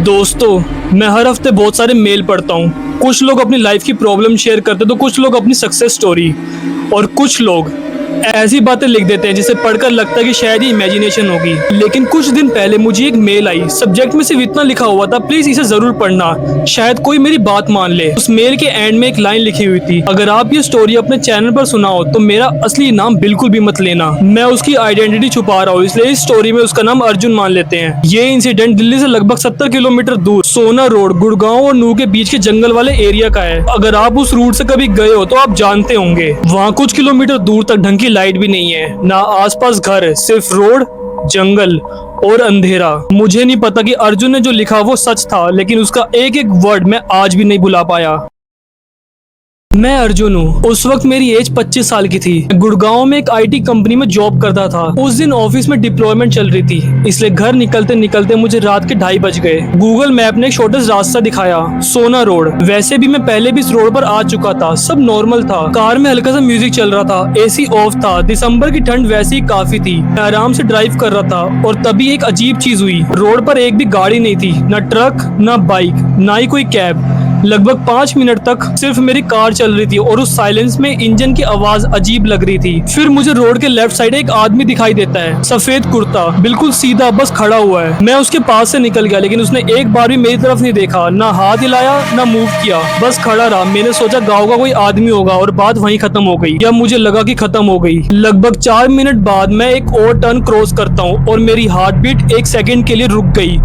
दोस्तों, मैं हर हफ्ते बहुत सारे मेल पढ़ता हूँ। कुछ लोग अपनी लाइफ की प्रॉब्लम शेयर करते तो कुछ लोग अपनी सक्सेस स्टोरी, और कुछ लोग ऐसी बातें लिख देते हैं जिसे पढ़कर लगता है कि शायद ये इमेजिनेशन होगी। लेकिन कुछ दिन पहले मुझे एक मेल आई, सब्जेक्ट में सिर्फ इतना लिखा हुआ था, प्लीज इसे जरूर पढ़ना, शायद कोई मेरी बात मान ले। उस मेल के एंड में एक लाइन लिखी हुई थी, अगर आप ये स्टोरी अपने चैनल पर सुनाओ तो मेरा असली नाम बिल्कुल भी मत लेना। मैं उसकी आइडेंटिटी छुपा रहा हूँ, इसलिए इस स्टोरी में उसका नाम अर्जुन मान लेते हैं। ये इंसिडेंट दिल्ली से लगभग 70 किलोमीटर दूर सोना रोड, गुड़गांव और नूह के बीच के जंगल वाले एरिया का है। अगर आप उस रूट से कभी गए हो तो आप जानते होंगे, वहाँ कुछ किलोमीटर दूर तक ढंग की लाइट भी नहीं है, ना आसपास घर, सिर्फ रोड, जंगल और अंधेरा। मुझे नहीं पता कि अर्जुन ने जो लिखा वो सच था, लेकिन उसका एक एक वर्ड मैं आज भी नहीं भुला पाया। मैं अर्जुन हूँ। उस वक्त मेरी एज 25 साल की थी। गुड़गांव में एक आईटी कंपनी में जॉब करता था। उस दिन ऑफिस में डिप्लॉयमेंट चल रही थी, इसलिए घर निकलते निकलते मुझे रात के 2:30 बज गए। गूगल मैप ने एक शॉर्टेस्ट रास्ता दिखाया, सोना रोड। वैसे भी मैं पहले भी इस रोड पर आ चुका था, सब नॉर्मल था। कार में हल्का सा म्यूजिक चल रहा था, एसी ऑफ था, दिसंबर की ठंड वैसे ही काफी थी। मैं आराम से ड्राइव कर रहा था और तभी एक अजीब चीज हुई। रोड पर एक भी गाड़ी नहीं थी, न ट्रक, न बाइक, ना ही कोई कैब। लगभग 5 मिनट तक सिर्फ मेरी कार चल रही थी और उस साइलेंस में इंजन की आवाज अजीब लग रही थी। फिर मुझे रोड के लेफ्ट साइड एक आदमी दिखाई देता है, सफेद कुर्ता, बिल्कुल सीधा, बस खड़ा हुआ है। मैं उसके पास से निकल गया, लेकिन उसने एक बार भी मेरी तरफ नहीं देखा, ना हाथ हिलाया, ना मूव किया, बस खड़ा रहा। मैंने सोचा गाँव का कोई आदमी होगा और बात वहीं खत्म हो गई, या मुझे लगा कि खत्म हो गई। लगभग 4 मिनट बाद मैं एक और टर्न क्रॉस करता हूँ और मेरी हार्ट बीट 1 सेकेंड के लिए रुक गई।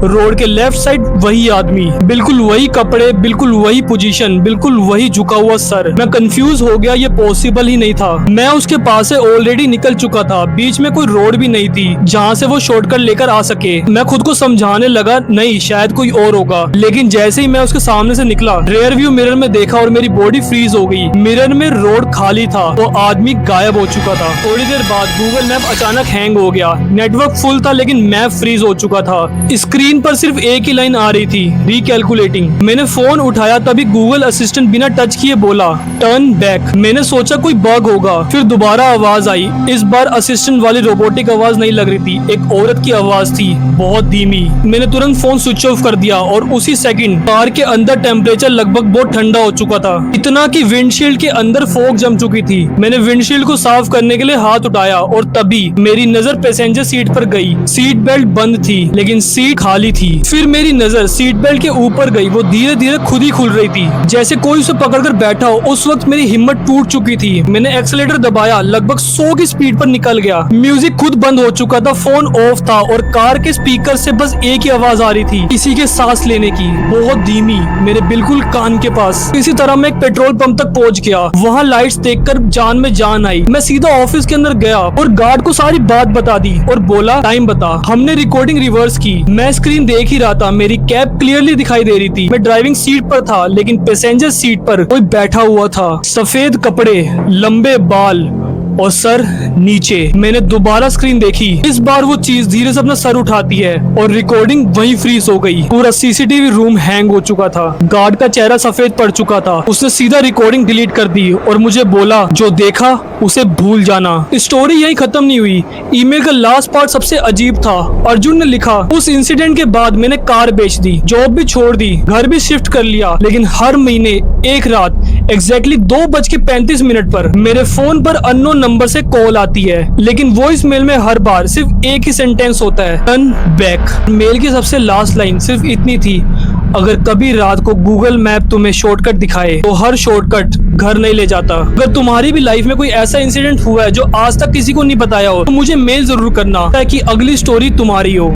रोड के लेफ्ट साइड वही आदमी, बिल्कुल वही कपड़े, बिल्कुल वही पोजीशन, बिल्कुल वही झुका हुआ सर। मैं कंफ्यूज हो गया, ये पॉसिबल ही नहीं था। मैं उसके पास से ऑलरेडी निकल चुका था, बीच में कोई रोड भी नहीं थी जहाँ से वो शॉर्टकट लेकर आ सके। मैं खुद को समझाने लगा, नहीं शायद कोई और होगा। लेकिन जैसे ही मैं उसके सामने से निकला, रेयर व्यू मिरर में देखा और मेरी बॉडी फ्रीज हो गई। मिरर में रोड खाली था, वो आदमी गायब हो चुका था। थोड़ी देर बाद गूगल मैप अचानक हैंग हो गया। नेटवर्क फुल था लेकिन मैप फ्रीज हो चुका था। स्क्रीन पर सिर्फ एक ही लाइन आ रही थी, रिकैलकुलेटिंग। मैंने फोन उठाया, तभी गूगल असिस्टेंट बिना टच किए बोला, टर्न बैक। मैंने सोचा कोई बग होगा। फिर दोबारा आवाज आई। इस बार असिस्टेंट वाली रोबोटिक आवाज नहीं लग रही थी, एक औरत की आवाज थी, बहुत धीमी। मैंने तुरंत फोन स्विच ऑफ कर दिया और उसी सेकंड कार के अंदर टेम्परेचर लगभग बहुत ठंडा हो चुका था, इतना कि विंडशील्ड के अंदर फॉग जम चुकी थी। मैंने विंडशील्ड को साफ करने के लिए हाथ उठाया और तभी मेरी नजर पैसेंजर सीट पर गई। सीट बेल्ट बंद थी लेकिन सीट खाली थी। फिर मेरी नजर सीट बेल्ट के ऊपर गई, वो धीरे धीरे खुद ही खुल रही थी, जैसे कोई उसे पकड़कर बैठा हो। उस वक्त मेरी हिम्मत टूट चुकी थी। मैंने एक्सीलेटर दबाया, लगभग 100 की स्पीड पर निकल गया। म्यूजिक खुद बंद हो चुका था, फोन ऑफ था और कार के स्पीकर से बस एक ही आवाज आ रही थी, किसी के सांस लेने की, बहुत धीमी, मेरे बिल्कुल कान के पास। इसी तरह मैं एक पेट्रोल पंप तक पहुंच गया। वहाँ लाइट्स देखकर जान में जान आई। मैं सीधा ऑफिस के अंदर गया और गार्ड को सारी बात बता दी और बोला, टाइम बता। हमने रिकॉर्डिंग रिवर्स की। मैं स्क्रीन देख ही रहा था, मेरी कैब क्लियरली दिखाई दे रही थी। मैं ड्राइविंग सीट पर था लेकिन पैसेंजर सीट पर कोई बैठा हुआ था, सफेद कपड़े, लंबे बाल और सर नीचे। मैंने दोबारा स्क्रीन देखी। इस बार वो चीज धीरे से अपना सर उठाती है और रिकॉर्डिंग वहीं फ्रीज हो गई। पूरा सीसीटीवी रूम हैंग हो चुका था। गार्ड का चेहरा सफेद पड़ चुका था। उसने सीधा रिकॉर्डिंग डिलीट कर दी और मुझे बोला, जो देखा उसे भूल जाना। स्टोरी यही खत्म नहीं हुई। ईमेल का लास्ट पार्ट सबसे अजीब था। अर्जुन ने लिखा, उस इंसिडेंट के बाद मैंने कार बेच दी, जॉब भी छोड़ दी, घर भी शिफ्ट कर लिया, लेकिन हर महीने एक रात एग्जैक्टली 2:35 पर मेरे फोन पर अननोन नंबर से कॉल आती है, लेकिन वॉइस मेल में हर बार सिर्फ एक ही सेंटेंस होता है, टर्न बैक। मेल की सबसे लास्ट लाइन सिर्फ इतनी थी, अगर कभी रात को गूगल मैप तुम्हें शॉर्टकट दिखाए तो हर शॉर्टकट घर नहीं ले जाता। अगर तुम्हारी भी लाइफ में कोई ऐसा इंसिडेंट हुआ है जो आज तक किसी को नहीं बताया हो तो मुझे मेल जरूर करना, ताकि अगली स्टोरी तुम्हारी हो।